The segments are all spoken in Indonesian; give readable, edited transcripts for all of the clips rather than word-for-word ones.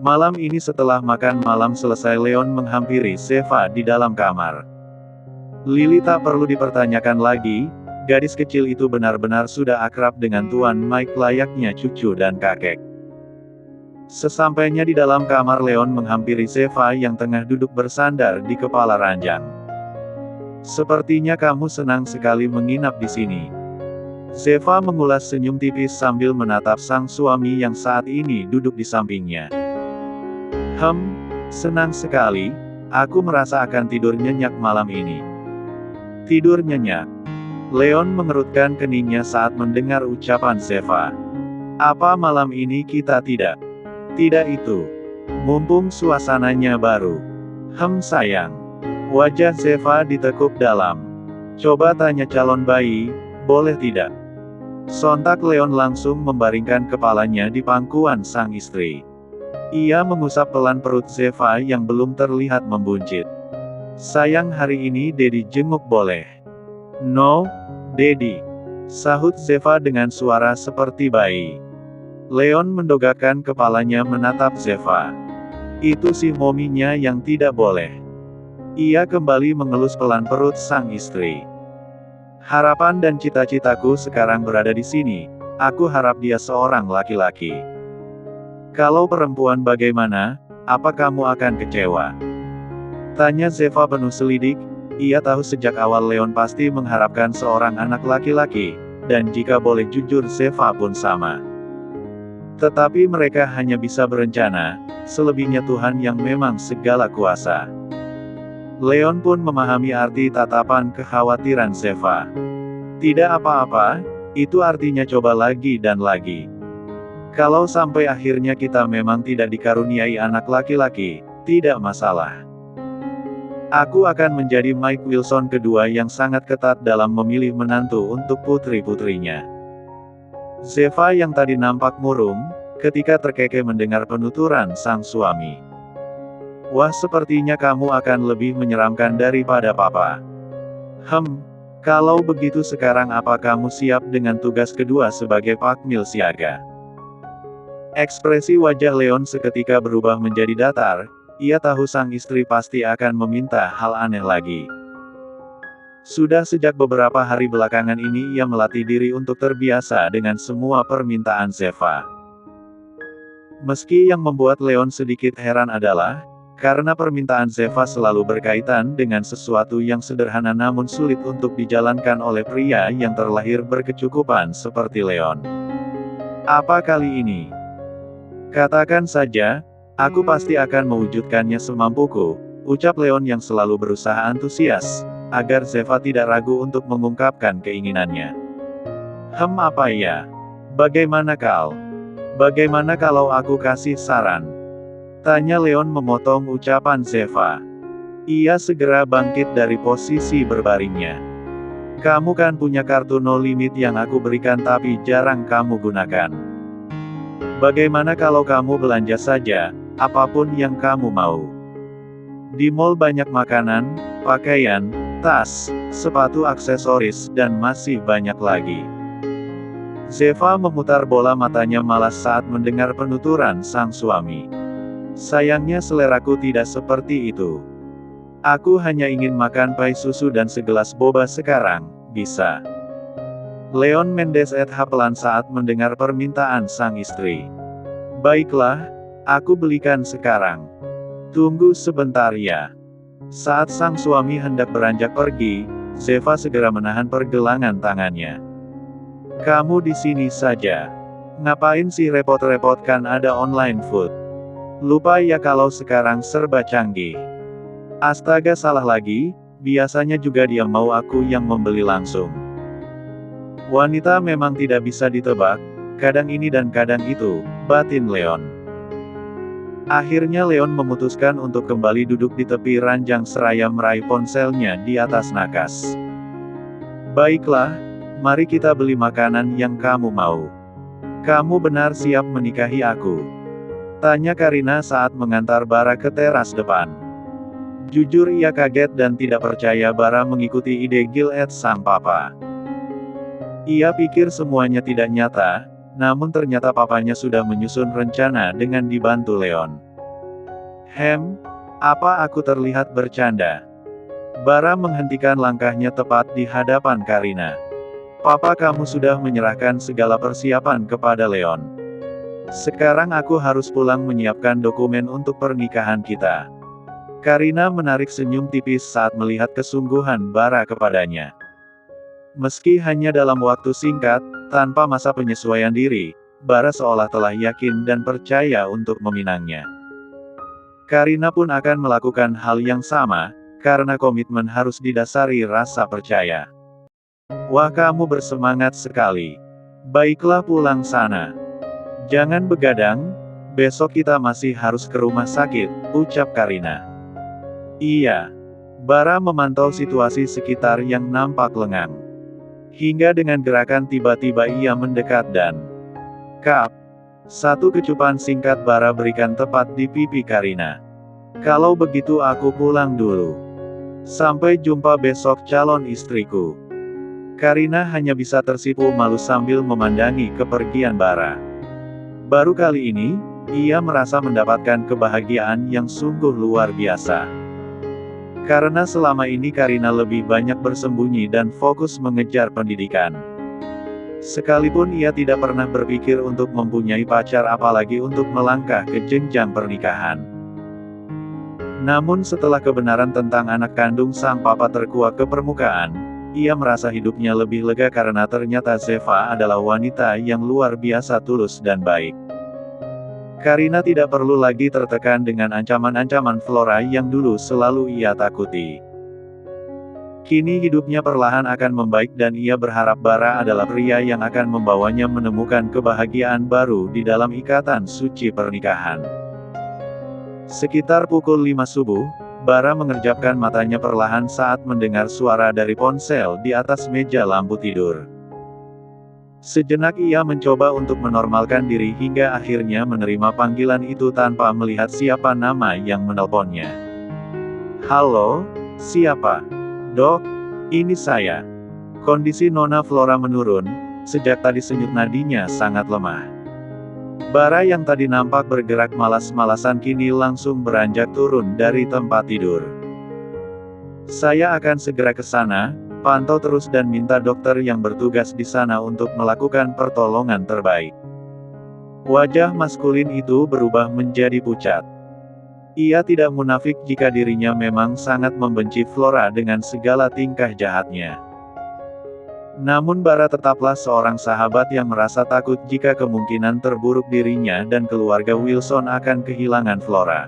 Malam ini setelah makan malam selesai, Leon menghampiri Zeva di dalam kamar. Lily tak perlu dipertanyakan lagi, gadis kecil itu benar-benar sudah akrab dengan Tuan Mike layaknya cucu dan kakek. Sesampainya di dalam kamar, Leon menghampiri Zeva yang tengah duduk bersandar di kepala ranjang. "Sepertinya kamu senang sekali menginap di sini." Zeva mengulas senyum tipis sambil menatap sang suami yang saat ini duduk di sampingnya. Senang sekali, aku merasa akan tidur nyenyak malam ini." "Tidur nyenyak?" Leon mengerutkan keningnya saat mendengar ucapan Zeva. "Apa malam ini kita tidak? Tidak itu. Mumpung suasananya baru." Sayang." Wajah Zeva ditekuk dalam. "Coba tanya calon bayi, boleh tidak?" Sontak Leon langsung membaringkan kepalanya di pangkuan sang istri. Ia mengusap pelan perut Zeva yang belum terlihat membuncit. "Sayang, hari ini Dedi jenguk boleh?" "No, Dedi," sahut Zeva dengan suara seperti bayi. Leon mendongakkan kepalanya menatap Zeva. "Itu si mominya yang tidak boleh." Ia kembali mengelus pelan perut sang istri. "Harapan dan cita-citaku sekarang berada di sini. Aku harap dia seorang laki-laki. Kalau perempuan bagaimana, apa kamu akan kecewa?" Tanya Zeva penuh selidik. Ia tahu sejak awal Leon pasti mengharapkan seorang anak laki-laki, dan jika boleh jujur Zeva pun sama. Tetapi mereka hanya bisa berencana, selebihnya Tuhan yang memang segala kuasa. Leon pun memahami arti tatapan kekhawatiran Zeva. "Tidak apa-apa, itu artinya coba lagi dan lagi. Kalau sampai akhirnya kita memang tidak dikaruniai anak laki-laki, tidak masalah. Aku akan menjadi Mike Wilson kedua yang sangat ketat dalam memilih menantu untuk putri-putrinya." Zeva yang tadi nampak murung, ketika terkekeh mendengar penuturan sang suami. "Wah, sepertinya kamu akan lebih menyeramkan daripada papa." Kalau begitu sekarang apa kamu siap dengan tugas kedua sebagai Pakmil siaga?" Ekspresi wajah Leon seketika berubah menjadi datar. Ia tahu sang istri pasti akan meminta hal aneh lagi. Sudah sejak beberapa hari belakangan ini ia melatih diri untuk terbiasa dengan semua permintaan Zeva. Meski yang membuat Leon sedikit heran adalah, karena permintaan Zeva selalu berkaitan dengan sesuatu yang sederhana namun sulit untuk dijalankan oleh pria yang terlahir berkecukupan seperti Leon. "Apa kali ini? Katakan saja, aku pasti akan mewujudkannya semampuku," ucap Leon yang selalu berusaha antusias, agar Zeva tidak ragu untuk mengungkapkan keinginannya. Apa ya? Bagaimana kalau aku kasih saran?" Tanya Leon memotong ucapan Zeva. Ia segera bangkit dari posisi berbaringnya. "Kamu kan punya kartu no limit yang aku berikan tapi jarang kamu gunakan. Bagaimana kalau kamu belanja saja, apapun yang kamu mau? Di mall banyak makanan, pakaian, tas, sepatu, aksesoris, dan masih banyak lagi." Zeva memutar bola matanya malas saat mendengar penuturan sang suami. "Sayangnya seleraku tidak seperti itu. Aku hanya ingin makan pai susu dan segelas boba sekarang, bisa?" Leon Mendes pelan saat mendengar permintaan sang istri. "Baiklah, aku belikan sekarang. Tunggu sebentar ya." Saat sang suami hendak beranjak pergi, Zeva segera menahan pergelangan tangannya. "Kamu di sini saja. Ngapain sih repot-repot, kan ada online food. Lupa ya kalau sekarang serba canggih." "Astaga, salah lagi, biasanya juga dia mau aku yang membeli langsung." Wanita memang tidak bisa ditebak, kadang ini dan kadang itu, batin Leon. Akhirnya Leon memutuskan untuk kembali duduk di tepi ranjang seraya meraih ponselnya di atas nakas. "Baiklah, mari kita beli makanan yang kamu mau. Kamu benar siap menikahi aku?" Tanya Karina saat mengantar Bara ke teras depan. Jujur ia kaget dan tidak percaya Bara mengikuti ide Gilead sang papa. Ia pikir semuanya tidak nyata, namun ternyata papanya sudah menyusun rencana dengan dibantu Leon. Apa aku terlihat bercanda? Bara menghentikan langkahnya tepat di hadapan Karina. Papa kamu sudah menyerahkan segala persiapan kepada Leon. Sekarang aku harus pulang menyiapkan dokumen untuk pernikahan kita. Karina menarik senyum tipis saat melihat kesungguhan Bara kepadanya. Meski hanya dalam waktu singkat, tanpa masa penyesuaian diri, Bara seolah telah yakin dan percaya untuk meminangnya. Karina pun akan melakukan hal yang sama, karena komitmen harus didasari rasa percaya. Wah, kamu bersemangat sekali. Baiklah, pulang sana. Jangan begadang, besok kita masih harus ke rumah sakit, ucap Karina. Iya. Bara memantau situasi sekitar yang nampak lengang. Hingga dengan gerakan tiba-tiba ia mendekat dan kap. Satu kecupan singkat Bara berikan tepat di pipi Karina. Kalau begitu aku pulang dulu. Sampai jumpa besok calon istriku. Karina hanya bisa tersipu malu sambil memandangi kepergian Bara. Baru kali ini, ia merasa mendapatkan kebahagiaan yang sungguh luar biasa. Karena selama ini Karina lebih banyak bersembunyi dan fokus mengejar pendidikan. Sekalipun ia tidak pernah berpikir untuk mempunyai pacar apalagi untuk melangkah ke jenjang pernikahan. Namun setelah kebenaran tentang anak kandung sang papa terkuak ke permukaan, ia merasa hidupnya lebih lega karena ternyata Zeva adalah wanita yang luar biasa tulus dan baik. Karina tidak perlu lagi tertekan dengan ancaman-ancaman Flora yang dulu selalu ia takuti. Kini hidupnya perlahan akan membaik dan ia berharap Bara adalah pria yang akan membawanya menemukan kebahagiaan baru di dalam ikatan suci pernikahan. Sekitar pukul 5 subuh, Bara mengerjapkan matanya perlahan saat mendengar suara dari ponsel di atas meja lampu tidur. Sejenak ia mencoba untuk menormalkan diri hingga akhirnya menerima panggilan itu tanpa melihat siapa nama yang menelponnya. Halo, siapa? Dok, ini saya. Kondisi Nona Flora menurun, sejak tadi senyut nadinya sangat lemah. Bara yang tadi nampak bergerak malas-malasan kini langsung beranjak turun dari tempat tidur. Saya akan segera ke sana, pantau terus dan minta dokter yang bertugas di sana untuk melakukan pertolongan terbaik. Wajah maskulin itu berubah menjadi pucat. Ia tidak munafik jika dirinya memang sangat membenci Flora dengan segala tingkah jahatnya. Namun Bara tetaplah seorang sahabat yang merasa takut jika kemungkinan terburuk dirinya dan keluarga Wilson akan kehilangan Flora.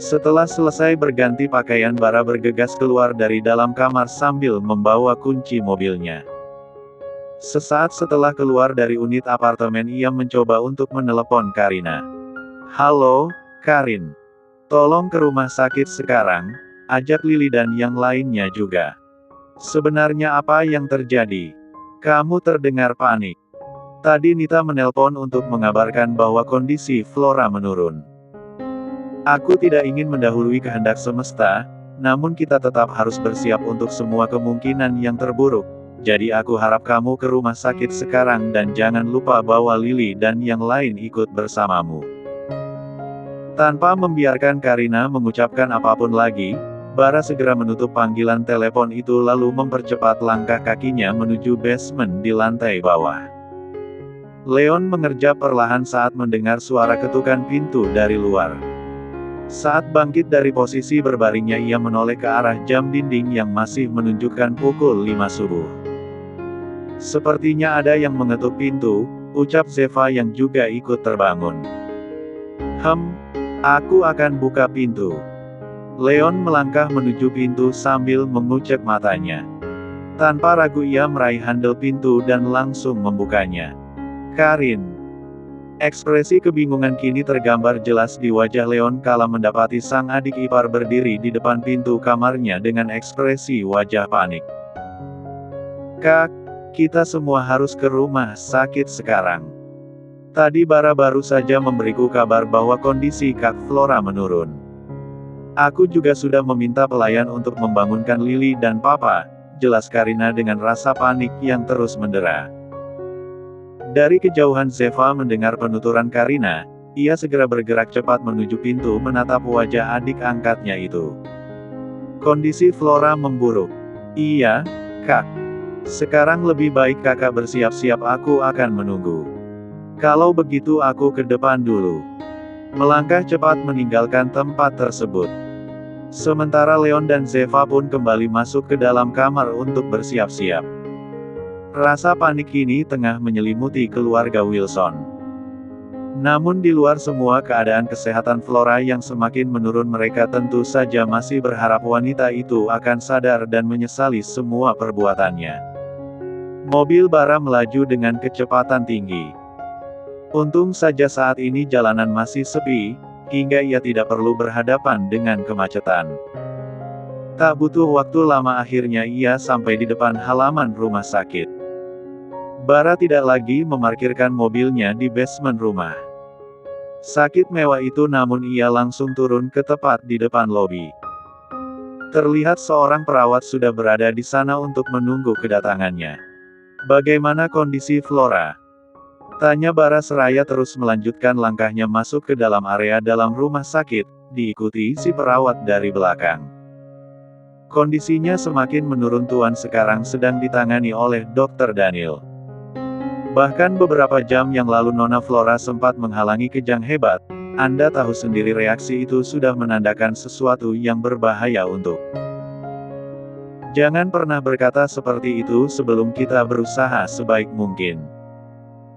Setelah selesai berganti pakaian Bara bergegas keluar dari dalam kamar sambil membawa kunci mobilnya. Sesaat setelah keluar dari unit apartemen ia mencoba untuk menelepon Karina. Halo, Karin. Tolong ke rumah sakit sekarang, ajak Lily dan yang lainnya juga. Sebenarnya apa yang terjadi? Kamu terdengar panik. Tadi Nita menelpon untuk mengabarkan bahwa kondisi Flora menurun. Aku tidak ingin mendahului kehendak semesta, namun kita tetap harus bersiap untuk semua kemungkinan yang terburuk. Jadi aku harap kamu ke rumah sakit sekarang dan jangan lupa bawa Lily dan yang lain ikut bersamamu. Tanpa membiarkan Karina mengucapkan apapun lagi, Bara segera menutup panggilan telepon itu lalu mempercepat langkah kakinya menuju basement di lantai bawah. Leon mengerjap perlahan saat mendengar suara ketukan pintu dari luar. Saat bangkit dari posisi berbaringnya ia menoleh ke arah jam dinding yang masih menunjukkan pukul 5 subuh. Sepertinya ada yang mengetuk pintu, ucap Zeva yang juga ikut terbangun. Aku akan buka pintu. Leon melangkah menuju pintu sambil mengucek matanya. Tanpa ragu ia meraih handle pintu dan langsung membukanya. Karin. Ekspresi kebingungan kini tergambar jelas di wajah Leon kala mendapati sang adik ipar berdiri di depan pintu kamarnya dengan ekspresi wajah panik. Kak, kita semua harus ke rumah sakit sekarang. Tadi Bara baru saja memberiku kabar bahwa kondisi Kak Flora menurun. Aku juga sudah meminta pelayan untuk membangunkan Lily dan Papa, jelas Karina dengan rasa panik yang terus mendera. Dari kejauhan Zeva mendengar penuturan Karina, Ia segera bergerak cepat menuju pintu menatap wajah adik angkatnya itu. Kondisi Flora memburuk. Iya, Kak. Sekarang lebih baik kakak bersiap-siap, aku akan menunggu. Kalau begitu aku ke depan dulu. Melangkah cepat meninggalkan tempat tersebut. Sementara Leon dan Zeva pun kembali masuk ke dalam kamar untuk bersiap-siap. Rasa panik kini tengah menyelimuti keluarga Wilson. Namun di luar semua keadaan kesehatan Flora yang semakin menurun, mereka tentu saja masih berharap wanita itu akan sadar dan menyesali semua perbuatannya. Mobil bara melaju dengan kecepatan tinggi. Untung saja saat ini jalanan masih sepi, hingga ia tidak perlu berhadapan dengan kemacetan. Tak butuh waktu lama akhirnya ia sampai di depan halaman rumah sakit. Bara tidak lagi memarkirkan mobilnya di basement rumah sakit mewah itu, namun ia langsung turun ke tepat di depan lobi. Terlihat seorang perawat sudah berada di sana untuk menunggu kedatangannya. Bagaimana kondisi Flora? Tanya Bara seraya terus melanjutkan langkahnya masuk ke dalam area dalam rumah sakit, diikuti si perawat dari belakang. Kondisinya semakin menurun tuan, sekarang sedang ditangani oleh Dr. Daniel. Bahkan beberapa jam yang lalu Nona Flora sempat menghalangi kejang hebat. Anda tahu sendiri reaksi itu sudah menandakan sesuatu yang berbahaya untuk. Jangan pernah berkata seperti itu sebelum kita berusaha sebaik mungkin.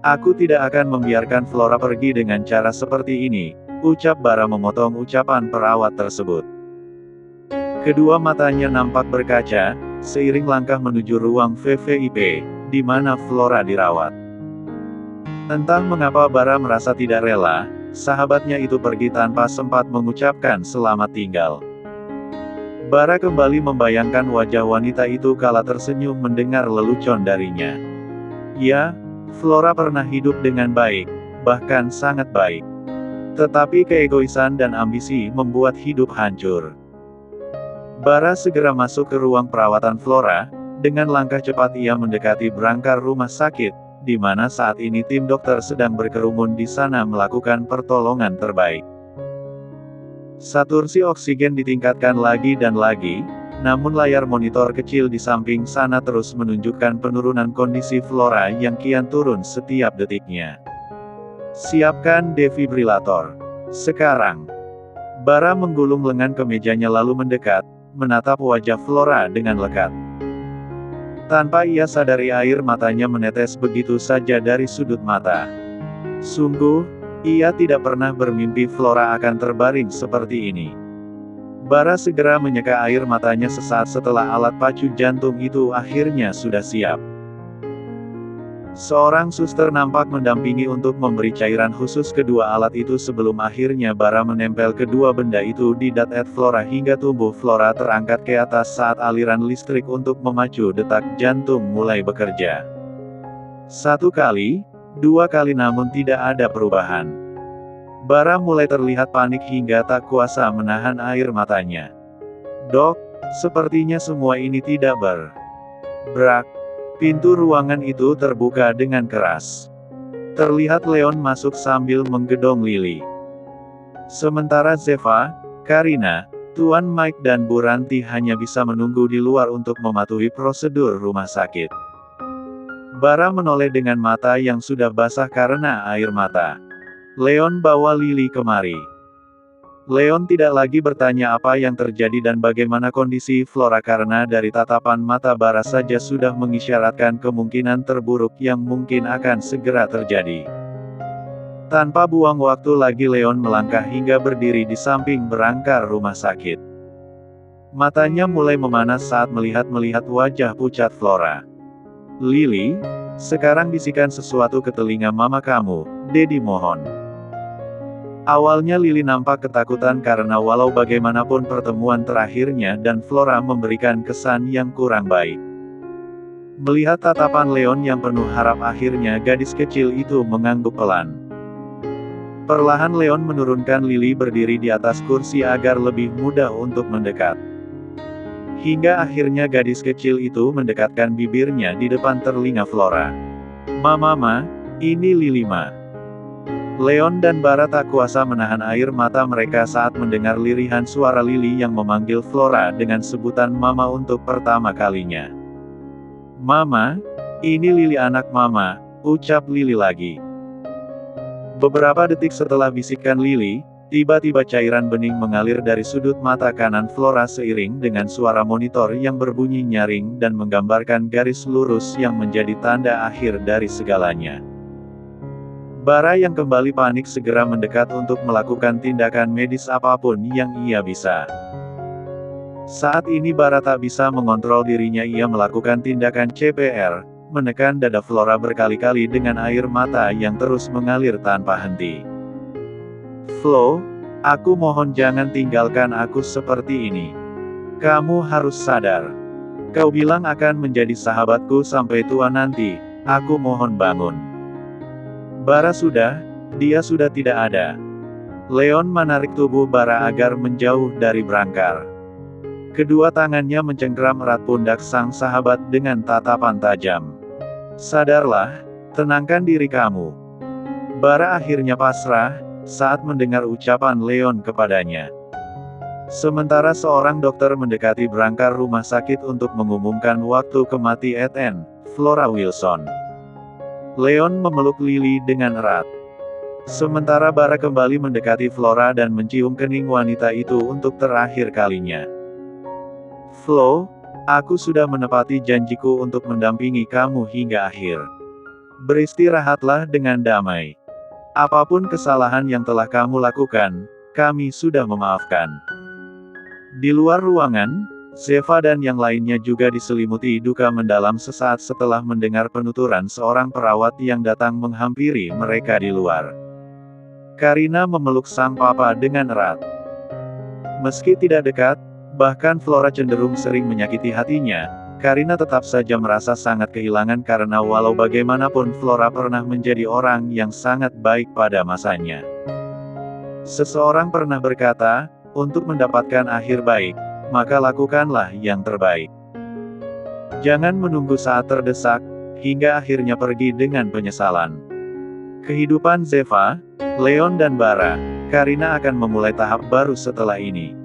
Aku tidak akan membiarkan Flora pergi dengan cara seperti ini, ucap Bara memotong ucapan perawat tersebut. Kedua matanya nampak berkaca, seiring langkah menuju ruang VVIP, di mana Flora dirawat. Entah mengapa Bara merasa tidak rela, sahabatnya itu pergi tanpa sempat mengucapkan selamat tinggal. Bara kembali membayangkan wajah wanita itu kala tersenyum mendengar lelucon darinya. Ya, Flora pernah hidup dengan baik, bahkan sangat baik. Tetapi keegoisan dan ambisi membuat hidup hancur. Bara segera masuk ke ruang perawatan Flora. Dengan langkah cepat ia mendekati berangkar rumah sakit, di mana saat ini tim dokter sedang berkerumun di sana melakukan pertolongan terbaik. Saturasi oksigen ditingkatkan lagi dan lagi, namun layar monitor kecil di samping sana terus menunjukkan penurunan kondisi Flora yang kian turun setiap detiknya. Siapkan defibrilator. Sekarang. Bara menggulung lengan ke mejanya lalu mendekat, menatap wajah Flora dengan lekat. Tanpa ia sadari air matanya menetes begitu saja dari sudut mata. Sungguh, ia tidak pernah bermimpi Flora akan terbaring seperti ini. Bara segera menyeka air matanya sesaat setelah alat pacu jantung itu akhirnya sudah siap. Seorang suster nampak mendampingi untuk memberi cairan khusus kedua alat itu sebelum akhirnya Bara menempel kedua benda itu di datet Flora hingga tubuh Flora terangkat ke atas saat aliran listrik untuk memacu detak jantung mulai bekerja. 1 kali, 2 kali namun tidak ada perubahan. Bara mulai terlihat panik hingga tak kuasa menahan air matanya. Dok, sepertinya semua ini tidak berak. Pintu ruangan itu terbuka dengan keras. Terlihat Leon masuk sambil menggedong Lily. Sementara Zeva, Karina, Tuan Mike dan Bu Ranti hanya bisa menunggu di luar untuk mematuhi prosedur rumah sakit. Bara menoleh dengan mata yang sudah basah karena air mata. Leon bawa Lily kemari. Leon tidak lagi bertanya apa yang terjadi dan bagaimana kondisi Flora karena dari tatapan mata Bara saja sudah mengisyaratkan kemungkinan terburuk yang mungkin akan segera terjadi. Tanpa buang waktu lagi Leon melangkah hingga berdiri di samping berangkar rumah sakit. Matanya mulai memanas saat melihat wajah pucat Flora. Lily, sekarang bisikan sesuatu ke telinga mama kamu, Dedi mohon. Awalnya Lily nampak ketakutan karena walau bagaimanapun pertemuan terakhirnya dan Flora memberikan kesan yang kurang baik. Melihat tatapan Leon yang penuh harap akhirnya gadis kecil itu mengangguk pelan. Perlahan Leon menurunkan Lily berdiri di atas kursi agar lebih mudah untuk mendekat. Hingga akhirnya gadis kecil itu mendekatkan bibirnya di depan telinga Flora. Mama, ini Lily ma. Leon dan Bara tak kuasa menahan air mata mereka saat mendengar lirihan suara Lily yang memanggil Flora dengan sebutan Mama untuk pertama kalinya. "Mama, ini Lily anak Mama," ucap Lily lagi. Beberapa detik setelah bisikan Lily, tiba-tiba cairan bening mengalir dari sudut mata kanan Flora seiring dengan suara monitor yang berbunyi nyaring dan menggambarkan garis lurus yang menjadi tanda akhir dari segalanya. Bara yang kembali panik segera mendekat untuk melakukan tindakan medis apapun yang ia bisa. Saat ini Bara tak bisa mengontrol dirinya, ia melakukan tindakan CPR, menekan dada Flora berkali-kali dengan air mata yang terus mengalir tanpa henti. "Flo, aku mohon jangan tinggalkan aku seperti ini. Kamu harus sadar. Kau bilang akan menjadi sahabatku sampai tua nanti, aku mohon bangun." Bara dia sudah tidak ada. Leon menarik tubuh Bara agar menjauh dari berangkar. Kedua tangannya mencengkram erat pundak sang sahabat dengan tatapan tajam. "Sadarlah, tenangkan diri kamu." Bara akhirnya pasrah, saat mendengar ucapan Leon kepadanya. Sementara seorang dokter mendekati berangkar rumah sakit untuk mengumumkan waktu kematian Flora Wilson. Leon memeluk Lily dengan erat. Sementara Bara kembali mendekati Flora dan mencium kening wanita itu untuk terakhir kalinya. "Flo, aku sudah menepati janjiku untuk mendampingi kamu hingga akhir. Beristirahatlah dengan damai. Apapun kesalahan yang telah kamu lakukan, kami sudah memaafkan." Di luar ruangan, Zeva dan yang lainnya juga diselimuti duka mendalam sesaat setelah mendengar penuturan seorang perawat yang datang menghampiri mereka di luar. Karina memeluk sang papa dengan erat. Meski tidak dekat, bahkan Flora cenderung sering menyakiti hatinya, Karina tetap saja merasa sangat kehilangan karena walau bagaimanapun Flora pernah menjadi orang yang sangat baik pada masanya. Seseorang pernah berkata, untuk mendapatkan akhir baik, maka lakukanlah yang terbaik. Jangan menunggu saat terdesak, hingga akhirnya pergi dengan penyesalan. Kehidupan Zeva, Leon dan Bara, Karina akan memulai tahap baru setelah ini.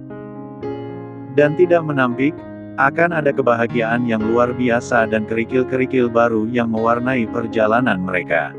Dan tidak menampik, akan ada kebahagiaan yang luar biasa dan kerikil-kerikil baru yang mewarnai perjalanan mereka.